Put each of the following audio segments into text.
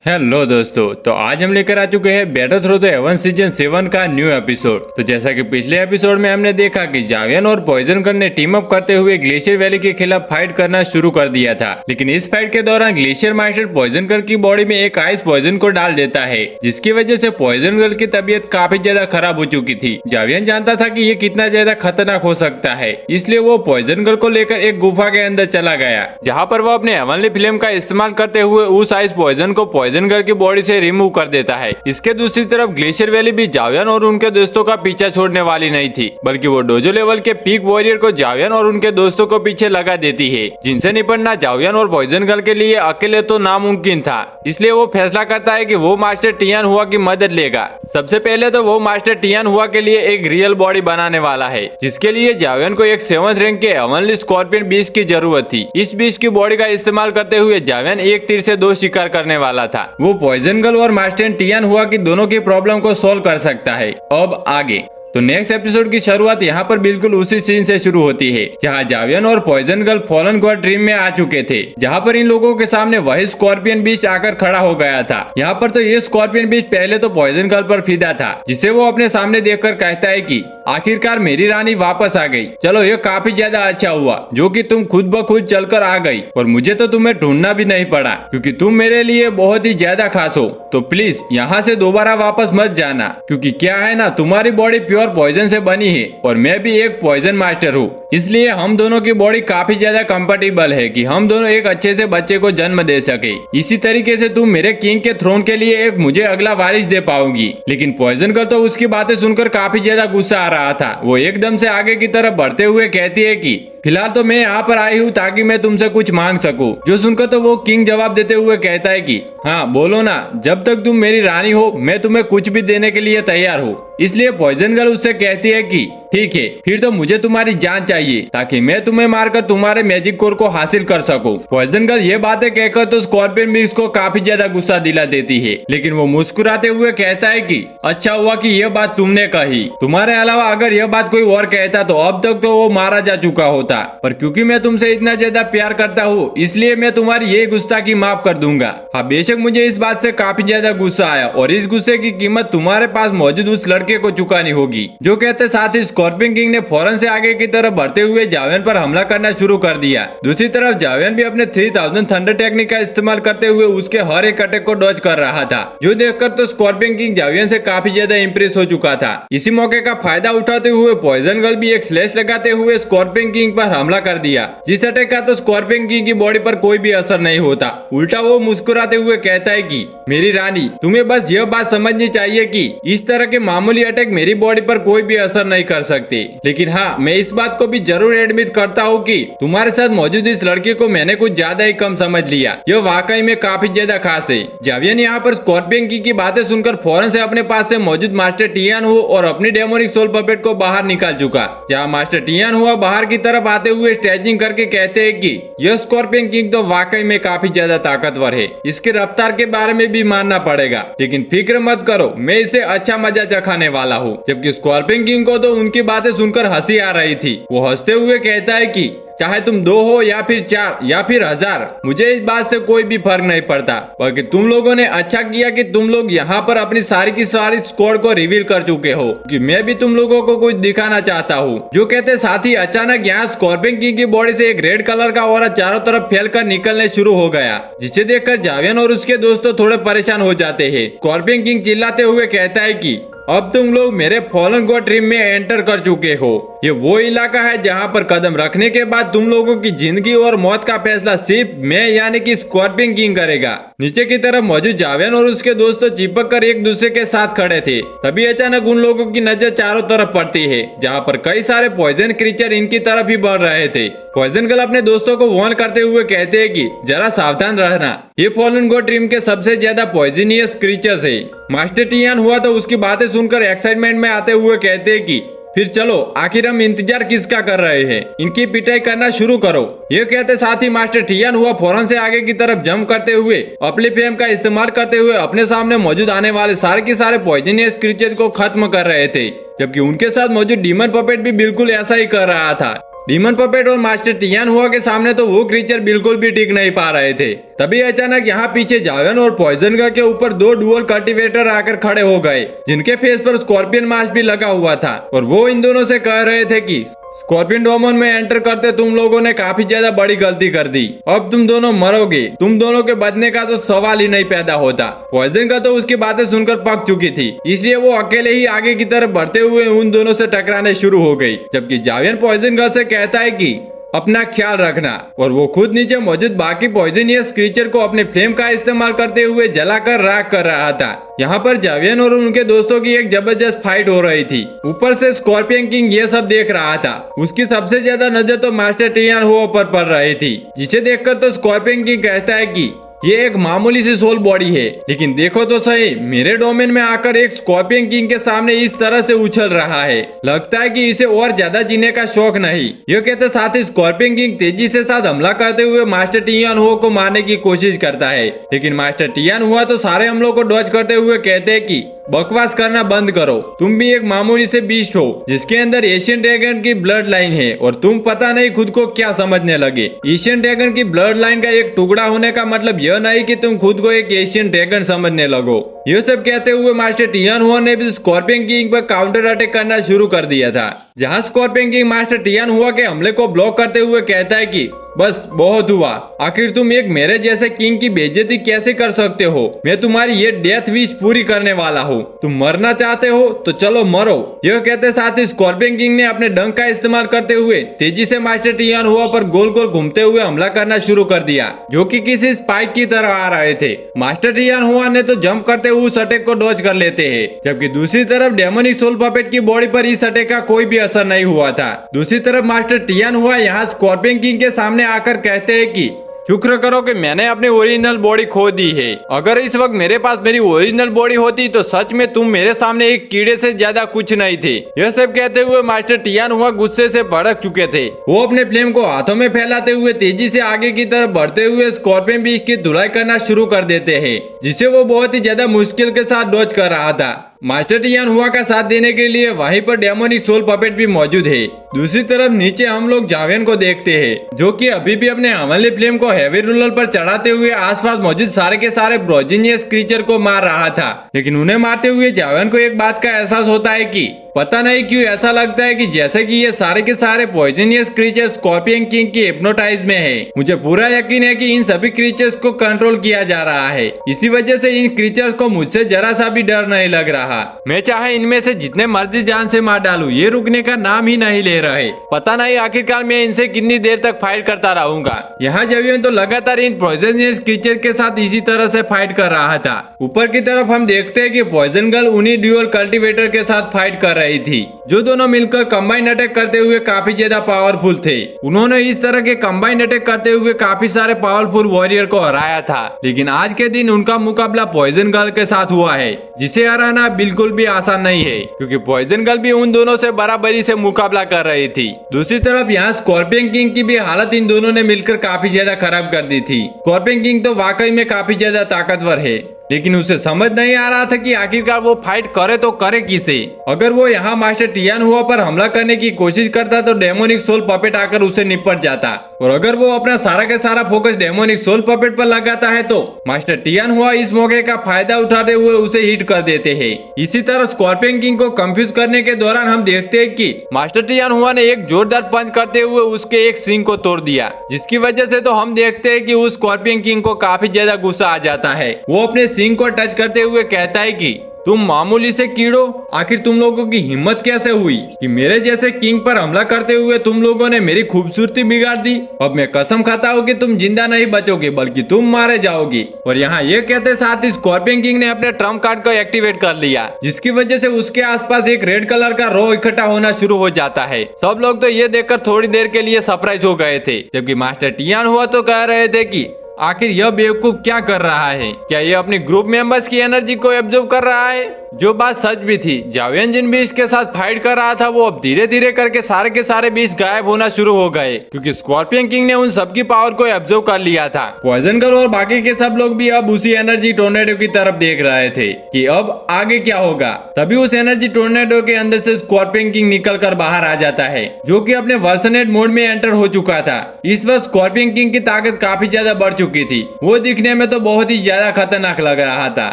Hello दोस्तों, तो आज हम लेकर आ चुके हैं battle through the haven season 7 का न्यू एपिसोड। तो जैसा कि पिछले एपिसोड में हमने देखा कि जावियन और पॉइजन गर्ल ने टीम अप करते हुए ग्लेशियर वैली के खिलाफ फाइट करना शुरू कर दिया था। लेकिन इस फाइट के दौरान ग्लेशियर मास्टर पॉइजन गर्ल की बॉडी में एक आइस पॉइजन को डाल देता है, जिसकी वजह से पॉइजन गर्ल की तबीयत काफी ज्यादा खराब हो चुकी थी। जावियन जानता था कि ये कितना ज्यादा खतरनाक हो सकता है, इसलिए वो पॉइजन गर्ल को लेकर एक गुफा के अंदर चला गया, जहाँ पर वो अपने हेवनली फ्लेम का इस्तेमाल करते हुए उस आइस पॉइजन को पॉइजन गर्ल की बॉडी से रिमूव कर देता है। इसके दूसरी तरफ ग्लेशियर वैली भी जावियन और उनके दोस्तों का पीछा छोड़ने वाली नहीं थी, बल्कि वो डोजो लेवल के पीक वॉरियर को जावियन और उनके दोस्तों को पीछे लगा देती है, जिनसे निपटना जावियन और पॉइजन गर्ल के लिए अकेले तो नामुमकिन था। इसलिए वो फैसला करता है कि वो मास्टर टियान हुआ की मदद लेगा। सबसे पहले तो वो मास्टर टियान हुआ के लिए एक रियल बॉडी बनाने वाला है, जिसके लिए जावियन को एक 7th रैंक के हेवनली स्कॉर्पियन बीस्ट की जरूरत थी। इस बीस्ट की बॉडी का इस्तेमाल करते हुए जावियन एक तीर से 2 शिकार करने वाला था। वो पॉइजन गर्ल और मास्टर टियान हुआ की दोनों की प्रॉब्लम को सोल्व कर सकता है। अब आगे तो नेक्स्ट एपिसोड की शुरुआत यहाँ पर बिल्कुल उसी सीन से शुरू होती है, जहाँ जावियन और poison girl fallen god dream में आ चुके थे, जहाँ पर इन लोगों के सामने वही स्कॉर्पियन बीस्ट आकर खड़ा हो गया था। यहाँ पर तो ये स्कॉर्पियन बीस्ट पहले तो पॉइजन गर्ल पर फिदा था, जिसे वो अपने सामने देखकर कहता है कि आखिरकार मेरी रानी वापस आ गई। चलो ये काफी ज्यादा अच्छा हुआ जो कि तुम खुद ब खुद चलकर आ गई, और मुझे तो तुम्हें ढूंढना भी नहीं पड़ा, क्योंकि तुम मेरे लिए बहुत ही ज्यादा खास हो। तो प्लीज यहाँ से दोबारा वापस मत जाना, क्योंकि क्या है ना, तुम्हारी बॉडी प्योर पॉइजन से बनी है और मैं भी एक पॉइजन मास्टर हूँ, इसलिए हम दोनों की बॉडी काफी ज्यादा कंपेटिबल है कि हम दोनों एक अच्छे से बच्चे को जन्म दे सके। इसी तरीके से तुम मेरे किंग के थ्रोन के लिए एक मुझे अगला वारिस दे पाओगी। लेकिन पॉइजन गर्ल तो उसकी बातें सुनकर काफी ज्यादा गुस्सा आ रहा था। वो एकदम से आगे की तरफ बढ़ते हुए कहती है कि फिलहाल तो मैं यहाँ पर आई हूँ ताकि मैं तुमसे कुछ मांग सकूं। जो सुनकर तो वो किंग जवाब देते हुए कहता है कि हाँ बोलो ना, जब तक तुम मेरी रानी हो मैं तुम्हें कुछ भी देने के लिए तैयार हूँ। इसलिए पॉइजन गर्ल उससे कहती है कि ठीक है, फिर तो मुझे तुम्हारी जान चाहिए ताकि मैं तुम्हें मारकर तुम्हारे मैजिक कोर को हासिल कर सकूं। पॉइजन गर्ल ये बातें कहकर तो स्कॉर्पियन बीस्ट को काफी ज्यादा गुस्सा दिला देती है, लेकिन वो मुस्कुराते हुए कहता है कि अच्छा हुआ कि यह बात तुमने कही, तुम्हारे अलावा अगर यह बात कोई और कहता तो अब तक तो वो मारा जा चुका होता, पर क्योंकि मैं तुमसे इतना ज्यादा प्यार करता हूँ इसलिए मैं तुम्हारी ये गुस्ताखी माफ कर दूंगा। हाँ बेशक मुझे इस बात से काफी ज्यादा गुस्सा आया, और इस गुस्से की कीमत तुम्हारे पास मौजूद उस लड़के को चुकानी होगी। जो कहते साथ ही स्कॉर्पियन किंग ने फौरन से आगे की तरफ बढ़ते हुए जावियन पर हमला करना शुरू कर दिया। दूसरी तरफ जावियन भी अपने 3000 थंडर टेक्निक का इस्तेमाल करते हुए उसके हर एक अटैक को डॉज कर रहा था, जो देखकर तो स्कॉर्पियन किंग जावियन से काफी ज्यादा इंप्रेस हो चुका था। इसी मौके का फायदा उठाते हुए पॉइजन गर्ल भी एक स्लैश लगाते हुए स्कॉर्पियन किंग पर हमला कर दिया, जिस अटैक का तो स्कॉर्पियन किंग की बॉडी पर कोई भी असर नहीं होता। उल्टा वो मुस्कुराते हुए कहता है कि मेरी रानी, तुम्हें बस यह बात समझनी चाहिए कि इस तरह के मामूली अटैक मेरी बॉडी पर कोई भी असर नहीं कर सकते। लेकिन हाँ, मैं इस बात को भी जरूर एडमिट करता हूँ कि तुम्हारे साथ मौजूद इस लड़के को मैंने कुछ ज्यादा ही कम समझ लिया। यह वाकई में काफी ज्यादा खास है। जावियन यहाँ पर स्कॉर्पियन किंग की बातें सुनकर फौरन से अपने पास से मौजूद मास्टर टियान हुआ और अपनी डेमोनिक सोल पपेट को बाहर निकाल चुका। जहाँ मास्टर टियान हुआ बाहर की तरफ आते हुए स्ट्रेचिंग करके कहते हैं कि यह स्कॉर्पियन किंग तो वाकई में काफी ज्यादा ताकतवर है, इसके रफ्तार के बारे में भी मानना पड़ेगा, लेकिन फिक्र मत करो, मैं इसे अच्छा मजा चखाने वाला हूँ। जबकि स्कॉर्पियन किंग को तो उनकी बातें सुनकर हंसी आ रही थी। वो हंसते हुए कहता है कि चाहे तुम 2 हो या फिर 4 या फिर 1000, मुझे इस बात से कोई भी फर्क नहीं पड़ता, बल्कि तुम लोगों ने अच्छा किया कि तुम लोग यहाँ पर अपनी सारी की सारी स्क्वाड को रिवील कर चुके हो, कि मैं भी तुम लोगों को कुछ दिखाना चाहता हूँ। जो कहते साथ ही अचानक यहाँ स्कॉर्पियन किंग की बॉडी से एक रेड कलर का ऑरा चारों तरफ फैलकर निकलने शुरू हो गया, जिसे देखकर जावियन और उसके दोस्तों थोड़े परेशान हो जाते हैं। स्कॉर्पियन किंग चिल्लाते हुए कहता है कि अब तुम लोग मेरे फॉलन गॉड ड्रीम में एंटर कर चुके हो। ये वो इलाका है जहाँ पर कदम रखने के बाद तुम लोगों की जिंदगी और मौत का फैसला सिर्फ मैं यानी कि स्कॉर्पियन किंग करेगा। नीचे की तरफ मौजूद जावियन और उसके दोस्तों चिपक कर एक दूसरे के साथ खड़े थे। तभी अचानक उन लोगों की नजर चारों तरफ पड़ती है, जहाँ पर कई सारे पॉइजन क्रीचर इनकी तरफ ही बढ़ रहे थे। पॉइजन गर्ल अपने दोस्तों को वार्न करते हुए कहते हैं कि जरा सावधान रहना, ये फॉलन गॉड ड्रीम के सबसे ज्यादा पॉइजनियस क्रीचर्स है। मास्टर टियान हुआ तो उसकी बातें सुनकर एक्साइटमेंट में आते हुए कहते हैं कि फिर चलो, आखिर हम इंतजार किसका कर रहे हैं, इनकी पिटाई करना शुरू करो। ये कहते साथ ही मास्टर टियान हुआ फौरन से आगे की तरफ जंप करते हुए अपनी फ्लेम का इस्तेमाल करते हुए अपने सामने मौजूद आने वाले सारे के सारे पॉइजनियस क्रीचर को खत्म कर रहे थे, जबकि उनके साथ मौजूद डीमन पपेट भी बिल्कुल ऐसा ही कर रहा था। डीमन पपेट और मास्टर टियान हुआ के सामने तो वो क्रीचर बिल्कुल भी टिक नहीं पा रहे थे। तभी अचानक यहाँ पीछे जावेन और पॉइजन गर्ल के ऊपर दो डुअल कल्टीवेटर आकर खड़े हो गए, जिनके फेस पर स्कॉर्पियन मास्क भी लगा हुआ था और वो इन दोनों से कह रहे थे कि स्कॉर्पियन डोमेन में एंटर करते तुम लोगों ने काफी ज्यादा बड़ी गलती कर दी। अब तुम दोनों मरोगे। तुम दोनों के बचने का तो सवाल ही नहीं पैदा होता। पॉइजन का तो उसकी बातें सुनकर पक चुकी थी, इसलिए वो अकेले ही आगे की तरफ बढ़ते हुए उन दोनों से टकराने शुरू हो गई। जबकि जावियन पॉइजन गर्ल से कहता है कि अपना ख्याल रखना, और वो खुद नीचे मौजूद बाकी पॉइजनियस क्रीचर को अपने फ्लेम का इस्तेमाल करते हुए जलाकर राख कर रहा था। यहाँ पर जावियन और उनके दोस्तों की एक जबरदस्त फाइट हो रही थी। ऊपर से स्कॉर्पियन किंग ये सब देख रहा था। उसकी सबसे ज्यादा नजर तो मास्टर टियान हुआ पर पड़ रही थी, जिसे देखकर तो स्कॉर्पियन किंग कहता है कि ये एक मामूली सी सोल बॉडी है, लेकिन देखो तो सही, मेरे डोमेन में आकर एक स्कॉर्पियन किंग के सामने इस तरह से उछल रहा है। लगता है कि इसे और ज्यादा जीने का शौक नहीं। ये कहते साथ ही स्कॉर्पियन किंग तेजी से साथ हमला करते हुए मास्टर टियान हुआ को मारने की कोशिश करता है, लेकिन मास्टर टियान हुआ तो सारे हमलों को डॉज करते हुए कहते हैं कि बकवास करना बंद करो। तुम भी एक मामूली से बीस्ट हो जिसके अंदर एशियन ड्रैगन की ब्लड लाइन है, और तुम पता नहीं खुद को क्या समझने लगे। एशियन ड्रैगन की ब्लड लाइन का एक टुकड़ा होने का मतलब यह नहीं कि तुम खुद को एक एशियन ड्रैगन समझने लगो। ये सब कहते हुए मास्टर टियान हुआ ने भी स्कॉर्पियन किंग पर काउंटर अटैक करना शुरू कर दिया था, जहां स्कॉर्पियन किंग मास्टर टियान हुआ के हमले को ब्लॉक करते हुए कहता है कि बस बहुत हुआ। आखिर तुम एक मेरे जैसे किंग की बेइज्जती कैसे कर सकते हो? मैं तुम्हारी ये डेथ विश पूरी करने वाला हूँ। तुम मरना चाहते हो तो चलो मरो। यह कहते साथ ही स्कॉर्पियन किंग ने अपने डंक का इस्तेमाल करते हुए तेजी से मास्टर टियान हुआ पर गोल गोल घूमते हुए हमला करना शुरू कर दिया, जो कि किसी स्पाइक की तरह आ रहे थे। मास्टर टियान हुआ ने तो जंप करते हुए उस अटैक को डॉज कर लेते हैं, जबकि दूसरी तरफ डेमोनिक सोल पपेट की बॉडी पर इस अटैक का कोई भी असर नहीं हुआ था। दूसरी तरफ मास्टर टियान हुआ यहाँ स्कॉर्पियन किंग के सामने आकर कहते हैं कि शुक्र करो कि मैंने अपनी ओरिजिनल बॉडी खो दी है। अगर इस वक्त मेरे पास मेरी ओरिजिनल बॉडी होती तो सच में तुम मेरे सामने एक कीड़े से ज्यादा कुछ नहीं थे। यह सब कहते हुए मास्टर टियान हुआ गुस्से से भड़क चुके थे। वो अपने फ्लेम को हाथों में फैलाते हुए तेजी से आगे की तरफ बढ़ते हुए स्कॉर्पियन बीच की धुलाई करना शुरू कर देते हैं, जिसे वो बहुत ही ज्यादा मुश्किल के साथ डॉज कर रहा था। मास्टर टियान हुआ का साथ देने के लिए वहीं पर डेमोनिक सोल पपेट भी मौजूद है। दूसरी तरफ नीचे हम लोग जावेन को देखते हैं, जो कि अभी भी अपने अमली फ्लेम को हैवी रूलर पर चढ़ाते हुए आसपास मौजूद सारे के सारे ब्रोजिनियस क्रीचर को मार रहा था। लेकिन उन्हें मारते हुए जावेन को एक बात का एहसास होता है कि पता नहीं क्यों ऐसा लगता है कि जैसे कि ये सारे के सारे पॉइजनियस क्रीचर स्कॉर्पियन किंग की हिप्नोटाइज में है। मुझे पूरा यकीन है कि इन सभी क्रीचर्स को कंट्रोल किया जा रहा है। इसी वजह से इन क्रीचर्स को मुझसे जरा सा भी डर नहीं लग रहा। मैं चाहे इनमें से जितने मर्जी जान से मार डालूं, ये रुकने का नाम ही नहीं ले रहे। पता नहीं आखिरकार मैं इनसे कितनी देर तक फाइट करता रहूंगा। यहाँ जब तो लगातार इन पॉइजनियस क्रीचर के साथ इसी तरह से फाइट कर रहा था। ऊपर की तरफ हम देखते हैं कि पॉइजन गर्ल उन्हीं ड्यूअल कल्टीवेटर के साथ फाइट कर रही थी, जो दोनों मिलकर कंबाइन अटैक करते हुए काफी ज्यादा पावरफुल थे। उन्होंने इस तरह के कंबाइन अटैक करते हुए काफी सारे पावरफुल वॉरियर को हराया था, लेकिन आज के दिन उनका मुकाबला पॉइजन गर्ल के साथ हुआ है, जिसे हराना बिल्कुल भी आसान नहीं है, क्योंकि पॉइजन गर्ल भी उन दोनों से बराबरी से मुकाबला कर रही थी। दूसरी तरफ यहाँ स्कॉर्पियन किंग की भी हालत इन दोनों ने मिलकर काफी ज्यादा खराब कर दी थी। स्कॉर्पियन किंग तो वाकई में काफी ज्यादा ताकतवर है, लेकिन उसे समझ नहीं आ रहा था कि आखिरकार वो फाइट करे तो करे किसे। अगर वो यहाँ मास्टर टियान हुआ पर हमला करने की कोशिश करता तो डेमोनिक सोल पपेट आकर उसे निपट जाता, और अगर वो अपना सारा का सारा फोकस डेमोनिक सोल पपेट पर लगाता है तो मास्टर टियान हुआ इस मौके का फायदा उठाते हुए उसे हिट कर देते हैं। इसी तरह स्कॉर्पियन किंग को कंफ्यूज करने के दौरान हम देखते हैं कि मास्टर टियान हुआ ने एक जोरदार पंच करते हुए उसके एक सींग को तोड़ दिया, जिसकी वजह से तो हम देखते हैं कि उस स्कॉर्पियन किंग को काफी ज्यादा गुस्सा आ जाता है। वो अपने सिंह को टच करते हुए कहता है कि तुम मामूली से कीड़ो, आखिर तुम लोगों की हिम्मत कैसे हुई कि मेरे जैसे किंग पर हमला करते हुए तुम लोगों ने मेरी खूबसूरती बिगाड़ दी। अब मैं कसम खाता हूँ कि तुम जिंदा नहीं बचोगे, बल्कि तुम मारे जाओगे। और यहाँ ये कहते साथ ही स्कॉर्पियन किंग ने अपने ट्रम्प कार्ड को एक्टिवेट कर लिया, जिसकी वजह से उसके आसपास एक रेड कलर का रो इकट्ठा होना शुरू हो जाता है। सब लोग तो ये देखकर थोड़ी देर के लिए सरप्राइज हो गए थे, जबकि मास्टर टियान हुआ तो कह रहे थे कि आखिर यह बेवकूफ क्या कर रहा है? क्या ये अपने ग्रुप मेंबर्स की एनर्जी को एब्जॉर्ब कर रहा है? जो बात सच भी थी, जावियन जिन भी इसके साथ फाइट कर रहा था वो अब धीरे धीरे करके सारे के सारे बीस गायब होना शुरू हो गए, क्योंकि स्कॉर्पियन किंग ने उन सबकी पावर को एब्जॉर्ब कर लिया था। पॉइजन गर्ल और बाकी के सब लोग भी अब उसी एनर्जी टोर्नेडो की तरफ देख रहे थे कि अब आगे क्या होगा। तभी उस एनर्जी टोर्नेडो के अंदर से स्कॉर्पियन किंग निकल कर बाहर आ जाता है, जो कि अपने वर्सनेट मोड में एंटर हो चुका था। इस वक्त स्कॉर्पियन किंग की ताकत काफी ज्यादा बढ़ चुकी थी। वो दिखने में तो बहुत ही ज्यादा खतरनाक लग रहा था।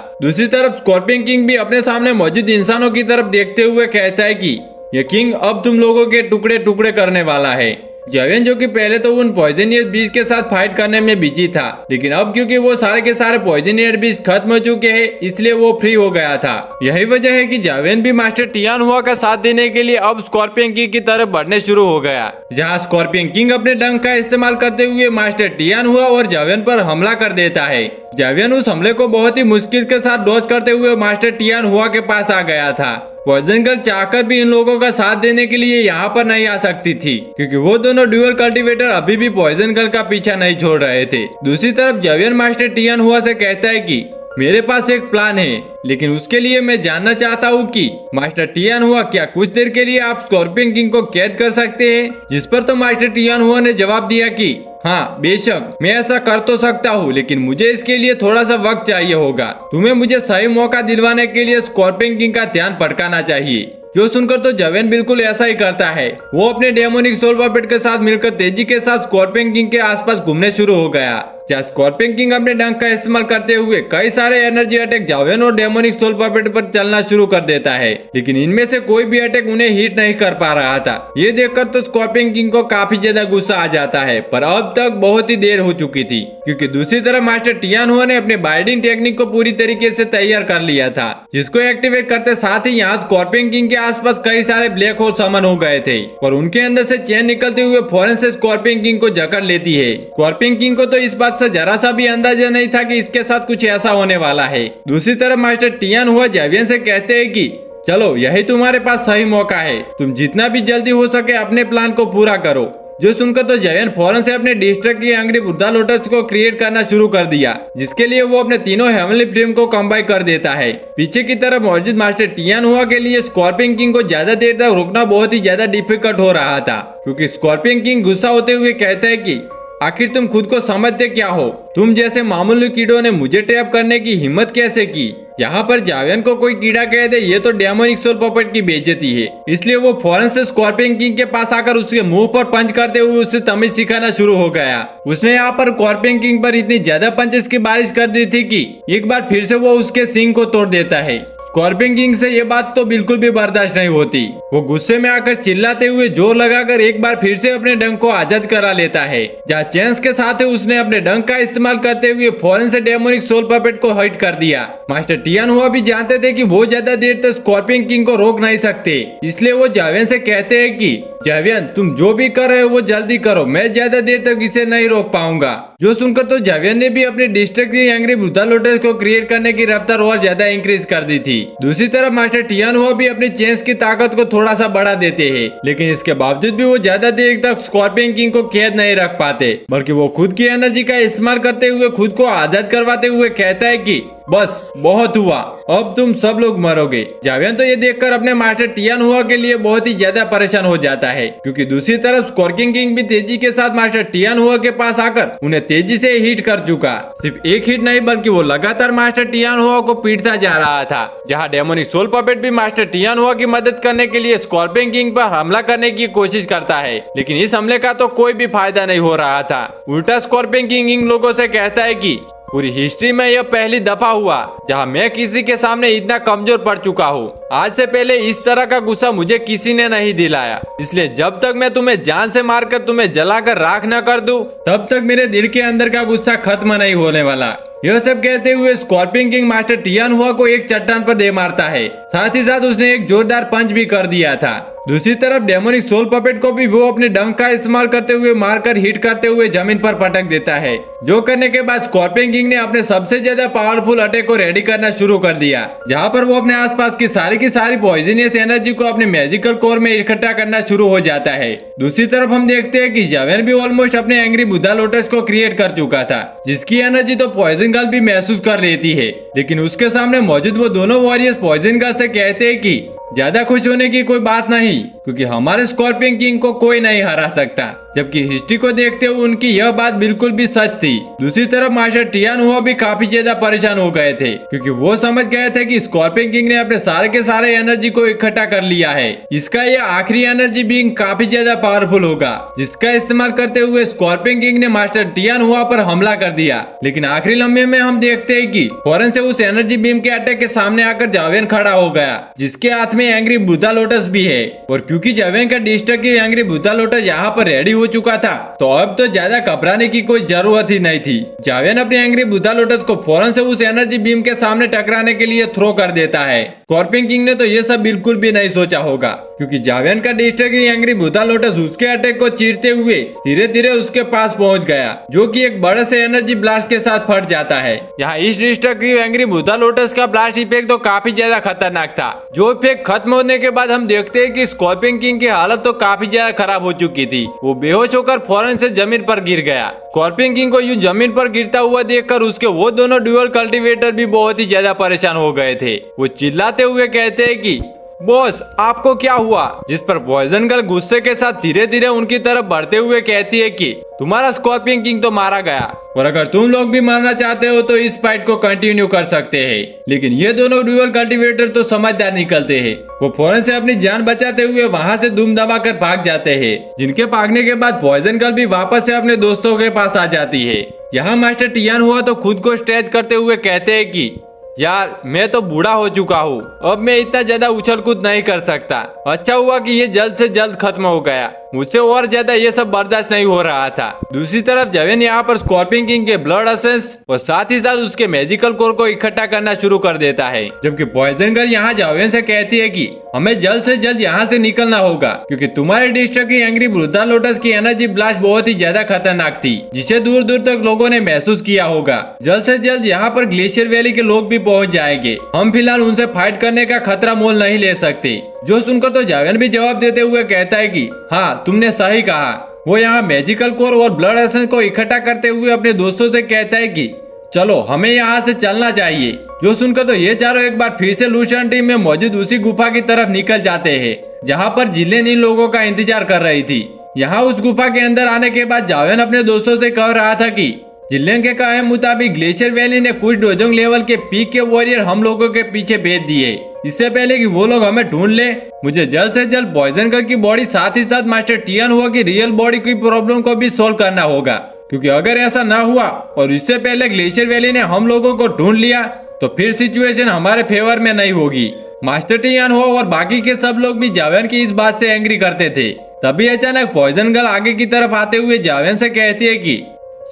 दूसरी तरफ स्कॉर्पियन किंग भी अपने सामने मौजूद इंसानों की तरफ देखते हुए कहता है कि ये किंग अब तुम लोगों के टुकड़े टुकड़े करने वाला है। जावियन जो कि पहले तो उन पॉइजनियस बीज के साथ फाइट करने में बिजी था, लेकिन अब क्योंकि वो सारे के सारे पॉइजनियस बीज खत्म हो चुके हैं, इसलिए वो फ्री हो गया था। यही वजह है कि जावियन भी मास्टर टियान हुआ का साथ देने के लिए अब स्कॉर्पियन किंग की तरफ बढ़ने शुरू हो गया, जहाँ स्कॉर्पियन किंग अपने डंक का इस्तेमाल करते हुए मास्टर टियान हुआ और जावियन पर हमला कर देता है। जावियन उस हमले को बहुत ही मुश्किल के साथ डॉज करते हुए मास्टर टियान हुआ के पास आ गया था। पॉइजन गर्ल चाहकर भी इन लोगों का साथ देने के लिए यहाँ पर नहीं आ सकती थी, क्योंकि वो दोनों ड्यूअल कल्टीवेटर अभी भी पॉइजन गर्ल का पीछा नहीं छोड़ रहे थे। दूसरी तरफ जावियन मास्टर टियान हुआ से कहता है कि मेरे पास एक प्लान है, लेकिन उसके लिए मैं जानना चाहता हूँ कि मास्टर टियान हुआ क्या कुछ देर के लिए आप स्कॉर्पियन किंग को कैद कर सकते हैं? जिस पर तो मास्टर टियान हुआ ने जवाब दिया कि हाँ बेशक मैं ऐसा कर तो सकता हूँ, लेकिन मुझे इसके लिए थोड़ा सा वक्त चाहिए होगा। तुम्हें मुझे सही मौका दिलवाने के लिए स्कॉर्पियन किंग का ध्यान भटकाना चाहिए। जो सुनकर तो जावियन बिल्कुल ऐसा ही करता है। वो अपने डेमोनिक सोल पपेट के साथ मिलकर तेजी के साथ स्कॉर्पियन किंग के आसपास घूमने शुरू हो गया, जहाँ स्कॉर्पियन किंग अपने डंक का इस्तेमाल करते हुए कई सारे एनर्जी अटैक जावियन और डेमोनिक सोल पपेट पर चलना शुरू कर देता है, लेकिन इनमें से कोई भी अटैक उन्हें हिट नहीं कर पा रहा था। ये देखकर तो स्कॉर्पियन किंग को काफी ज्यादा गुस्सा आ जाता है, पर अब तक बहुत ही देर हो चुकी थी, क्योंकि दूसरी तरफ मास्टर टियान हुआ ने अपने बाइडिंग टेक्निक को पूरी तरीके से तैयार कर लिया था, जिसको एक्टिवेट करते साथ ही यहाँ स्कॉर्पियन किंग के आसपास कई सारे ब्लैक होल समन हो गए थे, और उनके अंदर से चैन निकलते हुए फौरन से स्कॉर्पियन किंग को जकड़ लेती है। स्कॉर्पियन किंग को तो इस बात से जरा सा भी अंदाजा नहीं था कि इसके साथ कुछ ऐसा होने वाला है। दूसरी तरफ मास्टर टियान हुआ जावियन से कहते हैं कि चलो यही तुम्हारे पास सही मौका है, तुम जितना भी जल्दी हो सके अपने प्लान को पूरा करो। जो सुनकर तो जावियन फौरन से अपने डिस्ट्रक्ट की अंगड़ी बुद्धा लोटस को क्रिएट करना शुरू कर दिया, जिसके लिए वो अपने तीनों हेवनली फ्लेम को कंबाइन कर देता है। पीछे की तरफ मौजूद मास्टर टियान हुआ के लिए स्कॉर्पियन किंग को ज्यादा देर तक रोकना बहुत ही ज्यादा डिफिकल्ट हो रहा था, क्योंकि स्कॉर्पियन किंग गुस्सा होते हुए कहता है कि आखिर तुम खुद को समझते क्या हो? तुम जैसे मामूली कीड़ों ने मुझे ट्रैप करने की हिम्मत कैसे की? यहाँ पर जावियन को कोई कीड़ा कह दे ये तो डेमोनिक सोल पपेट की बेइज्जती है, इसलिए वो फौरन से स्कॉर्पियन किंग के पास आकर उसके मुंह पर पंच करते हुए उससे तमीज सिखाना शुरू हो गया। उसने यहाँ पर स्कॉर्पियन किंग पर इतनी ज्यादा पंचेस की बारिश कर दी थी कि एक बार फिर से वो उसके सींग को तोड़ देता है। स्कॉर्पियन किंग से ये बात तो बिल्कुल भी बर्दाश्त नहीं होती। वो गुस्से में आकर चिल्लाते हुए जोर लगाकर एक बार फिर से अपने डंक को आजाद करा लेता है, जहाँ चेंस के साथ उसने अपने डंक का इस्तेमाल करते हुए फौरन से डेमोनिक सोल पपेट को हिट कर दिया। मास्टर टियान हुआ भी जानते थे कि वो ज्यादा देर तक स्कॉर्पियन किंग को रोक नहीं सकते, इसलिए वो जावियन से कहते हैं कि जावियन तुम जो भी कर रहे हो वो जल्दी करो, मैं ज्यादा देर तक इसे नहीं रोक पाऊंगा। जो सुनकर तो जावियन ने भी अपनी डिस्ट्रक्ट की एंग्री बुद्धा लोटस को क्रिएट करने की रफ्तार और ज्यादा इंक्रीज कर दी थी। दूसरी तरफ मास्टर टियान हुआ भी अपनी चेंस की ताकत को थोड़ा सा बढ़ा देते हैं, लेकिन इसके बावजूद भी वो ज्यादा देर तक स्कॉर्पियन किंग को कैद नहीं रख पाते, बल्कि वो खुद की एनर्जी का इस्तेमाल करते हुए खुद को आजाद करवाते हुए कहता है कि बस बहुत हुआ, अब तुम सब लोग मरोगे। जावियन तो ये देखकर अपने मास्टर टियान हुआ के लिए बहुत ही ज्यादा परेशान हो जाता है, क्योंकि दूसरी तरफ स्कॉर्पियन किंग भी तेजी के साथ मास्टर टियान हुआ के पास आकर उन्हें तेजी से हिट कर चुका। सिर्फ एक हिट नहीं बल्कि वो लगातार मास्टर टियान हुआ को पीटता जा रहा था, जहाँ डेमोनिक सोल पपेट भी मास्टर टियान हुआ की मदद करने के लिए स्कॉर्पियन किंग पर हमला करने की कोशिश करता है, लेकिन इस हमले का तो कोई भी फायदा नहीं हो रहा था। उल्टा स्कॉर्पियन किंग इन लोगों से कहता है कि पूरी हिस्ट्री में यह पहली दफा हुआ जहां मैं किसी के सामने इतना कमजोर पड़ चुका हूँ। आज से पहले इस तरह का गुस्सा मुझे किसी ने नहीं दिलाया, इसलिए जब तक मैं तुम्हें जान से मारकर तुम्हें जलाकर राख न कर दूं, तब तक मेरे दिल के अंदर का गुस्सा खत्म नहीं होने वाला। यह सब कहते हुए स्कॉर्पियन किंग मास्टर टियान हुआ को एक चट्टान पर दे मारता है। साथ ही साथ उसने एक जोरदार पंच भी कर दिया था। दूसरी तरफ डेमोनिक सोल पपेट को भी वो अपने डंक का इस्तेमाल करते हुए मारकर हिट करते हुए जमीन पर पटक देता है, जो करने के बाद स्कॉर्पियन किंग ने अपने सबसे ज्यादा पावरफुल अटैक को रेडी करना शुरू कर दिया, जहाँ पर वो अपने आसपास की सारी पॉइजनियस एनर्जी को अपने मैजिकल कोर में इकट्ठा करना शुरू हो जाता है। दूसरी तरफ हम देखते हैं कि जावेन भी ऑलमोस्ट अपने एंग्री बुद्धा लोटस को क्रिएट कर चुका था, जिसकी एनर्जी तो पॉइजन गर्ल भी महसूस कर लेती है, लेकिन उसके सामने मौजूद वो दोनों वॉरियर्स पॉइजन गर्ल से कहते हैं कि ज्यादा खुश होने की कोई बात नहीं, क्योंकि हमारे स्कॉर्पियन किंग को कोई नहीं हरा सकता। जबकि हिस्ट्री को देखते हुए उनकी यह बात बिल्कुल भी सच थी। दूसरी तरफ मास्टर टियान हुआ भी काफी ज्यादा परेशान हो गए थे, क्योंकि वो समझ गए थे कि स्कॉर्पियन किंग ने अपने सारे के सारे एनर्जी को इकट्ठा कर लिया है। इसका यह आखिरी एनर्जी बीइंग काफी ज्यादा पावरफुल होगा, जिसका इस्तेमाल करते हुए स्कॉर्पियन किंग ने मास्टर टियान हुआ पर हमला कर दिया। लेकिन आखिरी लम्हे में हम देखते हैं कि फौरन से उस एनर्जी बीम के अटैक के सामने आकर जावेन खड़ा हो गया, जिसके हाथ में एंग्री बुद्धा लोटस भी है। और क्योंकि जावेन का डिस्ट्रक्टिव एंग्री बुद्धा लोटस यहाँ पर रेडी हो चुका था, तो अब तो ज्यादा घबराने की कोई जरूरत ही नहीं थी। जावेन अपने एंग्री बुद्धा लोटस को फौरन से उस एनर्जी बीम के सामने टकराने के लिए थ्रो कर देता है। स्कॉर्पियन किंग ने तो ये सब बिल्कुल भी नहीं सोचा होगा, क्योंकि जावेन का डिस्ट्रक्टिव एंग्री बुद्धा लोटस उसके अटैक को चीरते हुए धीरे धीरे उसके पास पहुंच गया, जो कि एक बड़े से एनर्जी ब्लास्ट के साथ फट जाता है। यहाँ इस डिस्ट्रक्टिव एंग्री बुद्धा लोटस का ब्लास्ट इफेक्ट तो काफी ज्यादा खतरनाक था। जो इफेक्ट खत्म होने के बाद हम देखते हैं कि स्कॉर्पियन किंग की हालत तो काफी ज्यादा खराब हो चुकी थी। वो बेहोश होकर फौरन से जमीन पर गिर गया। स्कॉर्पियन किंग को यूं जमीन पर गिरता हुआ देखकर उसके वो दोनों ड्यूअल कल्टीवेटर भी बहुत ही ज्यादा परेशान हो गए थे। वो चिल्लाते हुए कहते हैं कि बॉस आपको क्या हुआ, जिस पर पॉइजन गर्ल गुस्से के साथ धीरे धीरे उनकी तरफ बढ़ते हुए कहती है कि तुम्हारा स्कॉर्पियन किंग तो मारा गया, और अगर तुम लोग भी मारना चाहते हो तो इस फाइट को कंटिन्यू कर सकते हैं। लेकिन ये दोनों ड्यूअल कल्टीवेटर तो समझदार निकलते हैं। वो फौरन से अपनी जान बचाते हुए वहाँ से दुम दबाकर भाग जाते हैं, जिनके भागने के बाद पॉइजन गर्ल भी वापस से अपने दोस्तों के पास आ जाती है। यहाँ मास्टर टियान हुआ तो खुद को स्ट्रेच करते हुए कहते हैं कि यार मैं तो बूढ़ा हो चुका हूँ, अब मैं इतना ज्यादा उछल कूद नहीं कर सकता। अच्छा हुआ कि ये जल्द से जल्द खत्म हो गया, मुझसे और ज्यादा ये सब बर्दाश्त नहीं हो रहा था। दूसरी तरफ जावेन यहाँ पर स्कॉर्पियन किंग के ब्लड एसेंस और साथ ही साथ उसके मैजिकल कोर को इकट्ठा करना शुरू कर देता है। जबकि पॉइजन गर्ल यहाँ जावेन से कहती है कि हमें जल्द से जल्द यहाँ से निकलना होगा, क्योंकि तुम्हारे डिस्ट्रक्टिव एंग्री बुद्धा लोटस की एनर्जी ब्लास्ट बहुत ही ज्यादा खतरनाक थी, जिसे दूर दूर तक लोगों ने महसूस किया होगा। जल्द से जल्द यहाँ पर ग्लेशियर वैली के लोग भी पहुँच जाएंगे। हम फिलहाल उनसे फाइट करने का खतरा मोल नहीं ले सकते। जो सुनकर तो जावेन भी जवाब देते हुए कहता है कि हाँ तुमने सही कहा। वो यहाँ मैजिकल कोर और ब्लड एसेंस को इकट्ठा करते हुए अपने दोस्तों से कहता है कि चलो हमें यहाँ से चलना चाहिए। जो सुनकर तो ये चारों एक बार फिर से लूशियन टीम में मौजूद उसी गुफा की तरफ निकल जाते हैं, जहाँ पर जिलेन इन लोगों का इंतजार कर रही थी। यहाँ उस गुफा के अंदर आने के बाद जावेन अपने दोस्तों से कह रहा था कि जिलेन के कहे मुताबिक ग्लेशियर वैली ने कुछ डोजोंग लेवल के पीक के वॉरियर हम लोगों के पीछे भेज दिए। इससे पहले कि वो लोग हमें ढूंढ ले, मुझे जल्द से जल्द पॉइजन गर्ल की बॉडी साथ ही साथ मास्टर टियान हुआ की रियल बॉडी की प्रॉब्लम को भी सोल्व करना होगा, क्योंकि अगर ऐसा ना हुआ और इससे पहले ग्लेशियर वैली ने हम लोगों को ढूंढ लिया तो फिर सिचुएशन हमारे फेवर में नहीं होगी। मास्टर टियान हुआ और बाकी के सब लोग भी जावेन की इस बात से एंग्री करते थे। तभी अचानक पॉइजन गर्ल आगे की तरफ आते हुए जावेन से कहती है कि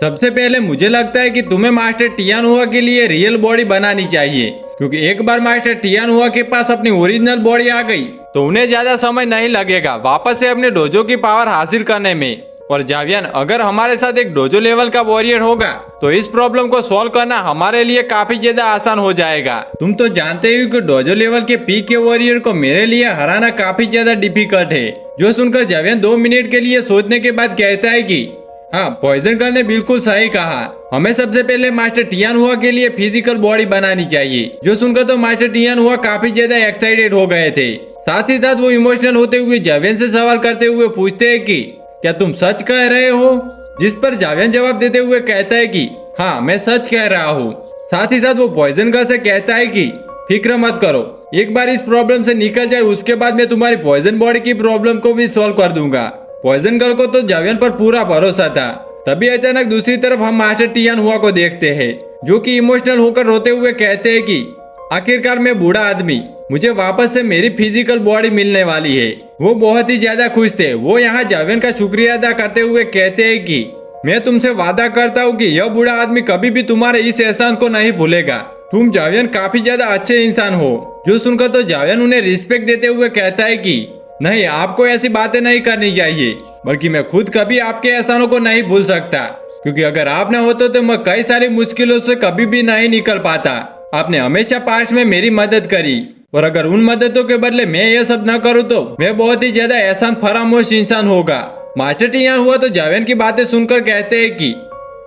सबसे पहले मुझे लगता है कि तुम्हें मास्टर टियान हुआ के लिए रियल बॉडी बनानी चाहिए, क्योंकि एक बार मास्टर टियान हुआ के पास अपनी ओरिजिनल बॉडी आ गई तो उन्हें ज्यादा समय नहीं लगेगा वापस से अपने डोजो की पावर हासिल करने में। और जावियन अगर हमारे साथ एक डोजो लेवल का वॉरियर होगा तो इस प्रॉब्लम को सॉल्व करना हमारे लिए काफी ज्यादा आसान हो जाएगा। तुम तो जानते हो कि डोजो लेवल के पीक के वॉरियर को मेरे लिए हराना काफी ज्यादा डिफिकल्ट है। जो सुनकर जावियन 2 मिनट के लिए सोचने के बाद कहता है कि हाँ पॉइजन गर्ल ने बिल्कुल सही कहा, हमें सबसे पहले मास्टर टियान हुआ के लिए फिजिकल बॉडी बनानी चाहिए। जो सुनकर तो मास्टर टियान हुआ काफी ज्यादा एक्साइटेड हो गए थे। साथ ही साथ वो इमोशनल होते हुए जावियन से सवाल करते हुए पूछते हैं कि क्या तुम सच कह रहे हो? जिस पर जावियन जवाब देते हुए कहता है कि हाँ मैं सच कह रहा हूँ। साथ ही साथ वो पॉइजन गर्ल से कहता है कि फिक्र मत करो, एक बार इस प्रॉब्लम से निकल जाए उसके बाद मैं तुम्हारी पॉइजन बॉडी की प्रॉब्लम को भी सॉल्व कर दूंगा। पॉइजन गर्ल को तो जावियन पर पूरा भरोसा था। तभी अचानक दूसरी तरफ हम मास्टर टियान हुआ को देखते हैं, जो कि इमोशनल होकर रोते हुए कहते हैं कि आखिरकार मैं बूढ़ा आदमी, मुझे वापस से मेरी फिजिकल बॉडी मिलने वाली है। वो बहुत ही ज्यादा खुश थे। वो यहाँ जावियन का शुक्रिया अदा करते हुए कहते हैं कि मैं तुमसे वादा करता हूँ कि यह बूढ़ा आदमी कभी भी तुम्हारे इस एहसान को नहीं भूलेगा। तुम जावियन काफी ज्यादा अच्छे इंसान हो। जो सुनकर तो जावियन उन्हें रिस्पेक्ट देते हुए कहता है कि नहीं, आपको ऐसी बातें नहीं करनी चाहिए, बल्कि मैं खुद कभी आपके एहसानों को नहीं भूल सकता, क्योंकि अगर आप न होते तो मैं कई सारी मुश्किलों से कभी भी नहीं निकल पाता। आपने हमेशा पास्ट में मेरी मदद करी, और अगर उन मददों के बदले मैं ये सब न करूँ तो मैं बहुत ही ज्यादा एहसान फरामोश इंसान होगा। मास्टर टियान हुआ तो जावेन की बातें सुनकर कहते हैं कि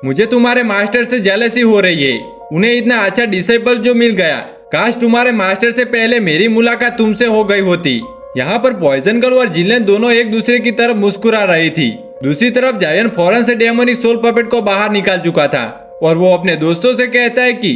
मुझे तुम्हारे मास्टर से जेलसी हो रही है। उन्हें इतना अच्छा डिसेबल जो मिल गया, काश तुम्हारे मास्टर से पहले मेरी मुलाकात तुमसे हो गई होती। यहाँ पर पॉइजन गर्ल और जिलेन दोनों एक दूसरे की तरफ मुस्कुरा रही थी। दूसरी तरफ जायन फौरन से डेमोनिक सोल पपेट को बाहर निकाल चुका था, और वो अपने दोस्तों से कहता है कि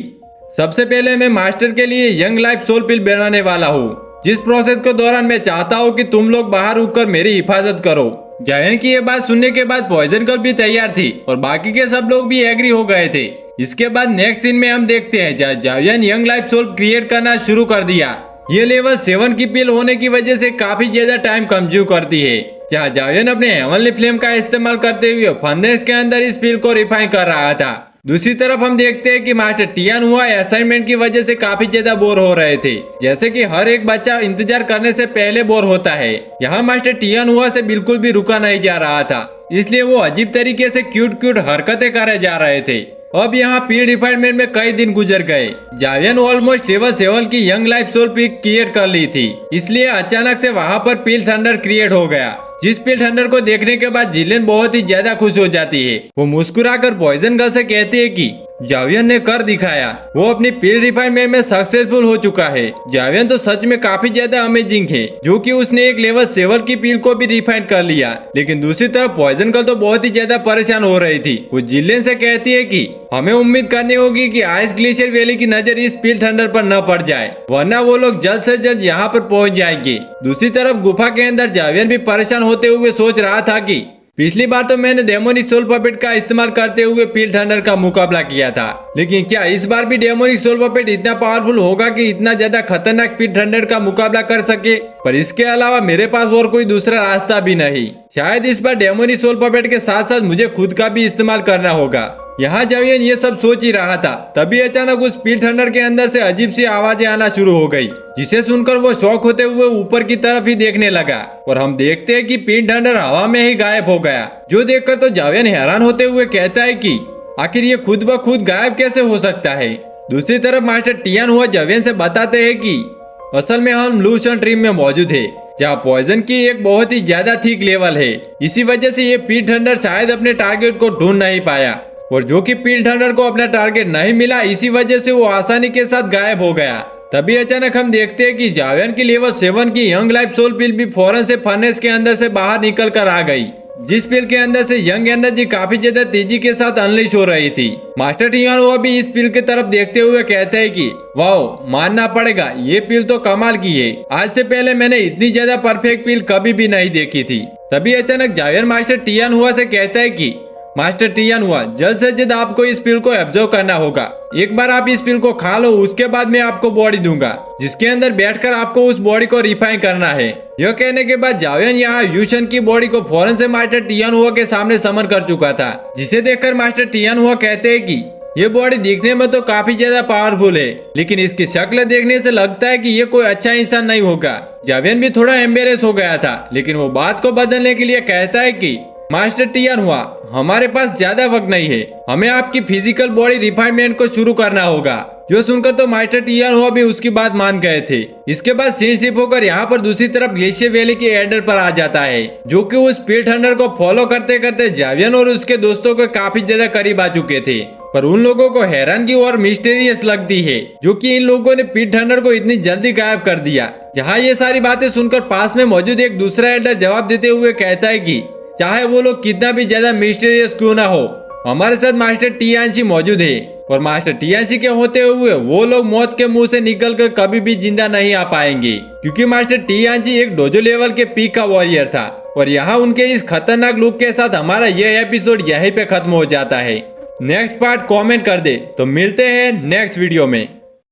सबसे पहले मैं मास्टर के लिए यंग लाइफ सोल पिल बनाने वाला हूँ, जिस प्रोसेस के दौरान मैं चाहता हूँ कि तुम लोग बाहर रुककर मेरी हिफाजत करो। जायन की ये बात सुनने के बाद पॉइजन गर्ल भी तैयार थी और बाकी के सब लोग भी एग्री हो गए थे। इसके बाद नेक्स्ट सीन में हम देखते हैं जहाँ जायन यंग लाइफ सोल क्रिएट करना शुरू कर दिया। ये लेवल 7 की पिल होने की वजह से काफी ज्यादा टाइम कंज्यूम करती है, जहाँ जायन अपने हेवनली फ्लेम का इस्तेमाल करते हुए फर्नेस के अंदर इस पिल को रिफाइन कर रहा था। दूसरी तरफ हम देखते हैं कि मास्टर टियान हुआ असाइनमेंट की वजह से काफी ज्यादा बोर हो रहे थे, जैसे कि हर एक बच्चा इंतजार करने से पहले बोर होता है। यहाँ मास्टर टियान हुआ से बिल्कुल भी रुका नहीं जा रहा था, इसलिए वो अजीब तरीके से क्यूट हरकतें करे जा रहे थे। अब यहाँ पील रिफाइनमेंट में कई दिन गुजर गए। जावियन ऑलमोस्ट लेवल 7 की young life soul pick create कर ली थी, इसलिए अचानक से वहाँ पर पील थंडर क्रिएट हो गया, जिस पील थंडर को देखने के बाद जिलेन बहुत ही ज्यादा खुश हो जाती है। वो मुस्कुराकर पॉइजन गर्ल से कहती है कि जावियन ने कर दिखाया, वो अपनी पील रिफाइनमेंट में सक्सेसफुल हो चुका है। जावियन तो सच में काफी ज्यादा अमेजिंग है, जो कि उसने एक लेवल 7 की पील को भी रिफाइन कर लिया। लेकिन दूसरी तरफ पॉइजन गर्ल तो बहुत ही ज्यादा परेशान हो रही थी। वो जिलेन से कहती है कि हमें उम्मीद करनी होगी कि आइस ग्लेशियर वैली की नजर इस पील थंडर पर न पड़ जाए, वरना वो लोग जल्द से जल्द यहाँ पर पहुँच जाएंगे। दूसरी तरफ गुफा के अंदर जावियन भी परेशान होते हुए सोच रहा था कि पिछली बार तो मैंने डेमोनिक सोल पपेट का इस्तेमाल करते हुए पील थंडर का मुकाबला किया था, लेकिन क्या इस बार भी डेमोनिक सोल पपेट इतना पावरफुल होगा कि इतना ज्यादा खतरनाक पील थंडर का मुकाबला कर सके? पर इसके अलावा मेरे पास और कोई दूसरा रास्ता भी नहीं। शायद इस बार डेमोनिक सोल पपेट के साथ साथ मुझे खुद का भी इस्तेमाल करना होगा। यहाँ जावियन ये सब सोच ही रहा था, तभी अचानक उस पील थंडर के अंदर से अजीब सी आवाजें आना शुरू हो गई, जिसे सुनकर वो शॉक होते हुए ऊपर की तरफ ही देखने लगा। और हम देखते हैं कि पील थंडर हवा में ही गायब हो गया, जो देखकर तो जावियन हैरान होते हुए कहता है कि आखिर ये खुद ब खुद गायब कैसे हो सकता है। दूसरी तरफ मास्टर टियान हुआ जावियन से बताते हैं कि असल में हम लूशन ड्रीम में मौजूद है, जहाँ पॉइजन की एक बहुत ही ज्यादा थिक लेवल है। इसी वजह से ये पील थंडर शायद अपने टारगेट को ढूंढ नहीं पाया, और जो कि पील थंडर को अपना टारगेट नहीं मिला, इसी वजह से वो आसानी के साथ गायब हो गया। तभी अचानक हम देखते हैं कि जावियन की लेवल 7 की यंग लाइफ सोल पिल भी फौरन से फर्नेस के अंदर से बाहर निकल कर आ गई, जिस पिल के अंदर से यंग एनर्जी काफी ज्यादा तेजी के साथ अनलिश हो रही थी। मास्टर टियान हुआ भी इस पिल की तरफ देखते हुए कहते हैं कि वाओ, मानना पड़ेगा ये पिल तो कमाल की है। आज से पहले मैंने इतनी ज्यादा परफेक्ट पिल कभी भी नहीं देखी थी। तभी अचानक जावियन मास्टर टियान हुआ से कहता है कि मास्टर टियान हुआ, जल्द से जल्द आपको इस पिल को एब्जॉर्व करना होगा। एक बार आप इस पिल को खा लो, उसके बाद मैं आपको बॉडी दूंगा, जिसके अंदर बैठकर आपको उस बॉडी को रिफाइन करना है। यह कहने के बाद जावियन यहाँ यूशन की बॉडी को फौरन से मास्टर टियान हुआ के सामने समन कर चुका था, जिसे देखकर मास्टर टियान हुआ कहते हैं कि ये बॉडी दिखने में तो काफी ज्यादा पावरफुल है, लेकिन इसकी शक्ल देखने से लगता है कि ये कोई अच्छा इंसान नहीं होगा। जावियन भी थोड़ा एम्बेरेस हो गया था, लेकिन वो बात को बदलने के लिए कहता है कि मास्टर टियान हुआ, हमारे पास ज्यादा वक्त नहीं है, हमें आपकी फिजिकल बॉडी रिफाइनमेंट को शुरू करना होगा। जो सुनकर तो मास्टर टियान हुआ भी उसकी बात मान गए थे। इसके बाद सीन शिफ्ट होकर यहाँ पर दूसरी तरफ ग्लेशियर वैली के एडर पर आ जाता है, जो कि उस पील थंडर को फॉलो करते करते जावियन और उसके दोस्तों के काफी ज्यादा करीब आ चुके थे। पर उन लोगों को हैरानगी और मिस्टीरियस लगती है, जो कि इन लोगों ने पील थंडर को इतनी जल्दी गायब कर दिया। जहाँ ये सारी बातें सुनकर पास में मौजूद एक दूसरा एल्डर जवाब देते हुए कहता है कि चाहे वो लोग कितना भी ज्यादा मिस्टीरियस क्यों ना हो, हमारे साथ मास्टर टियानशी मौजूद है, और मास्टर टियानशी के होते हुए वो लोग मौत के मुंह से निकलकर कभी भी जिंदा नहीं आ पाएंगे, क्योंकि मास्टर टियानशी एक डोजो लेवल के पीक का वॉरियर था। और यहाँ उनके इस खतरनाक लुक के साथ हमारा यह एपिसोड यहीं पे खत्म हो जाता है। नेक्स्ट पार्ट कमेंट कर दे, तो मिलते हैं नेक्स्ट वीडियो में।